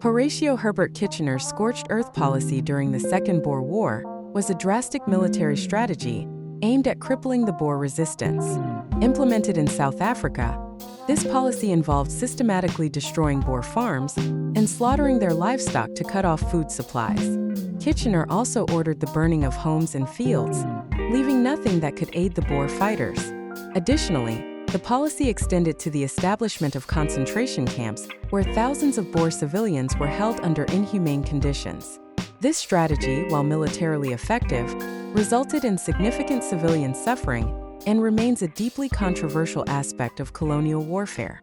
Horatio Herbert Kitchener's scorched earth policy during the Second Boer War was a drastic military strategy aimed at crippling the Boer resistance. Implemented in South Africa, this policy involved systematically destroying Boer farms and slaughtering their livestock to cut off food supplies. Kitchener also ordered the burning of homes and fields, leaving nothing that could aid the Boer fighters. Additionally, the policy extended to the establishment of concentration camps where thousands of Boer civilians were held under inhumane conditions. This strategy, while militarily effective, resulted in significant civilian suffering and remains a deeply controversial aspect of colonial warfare.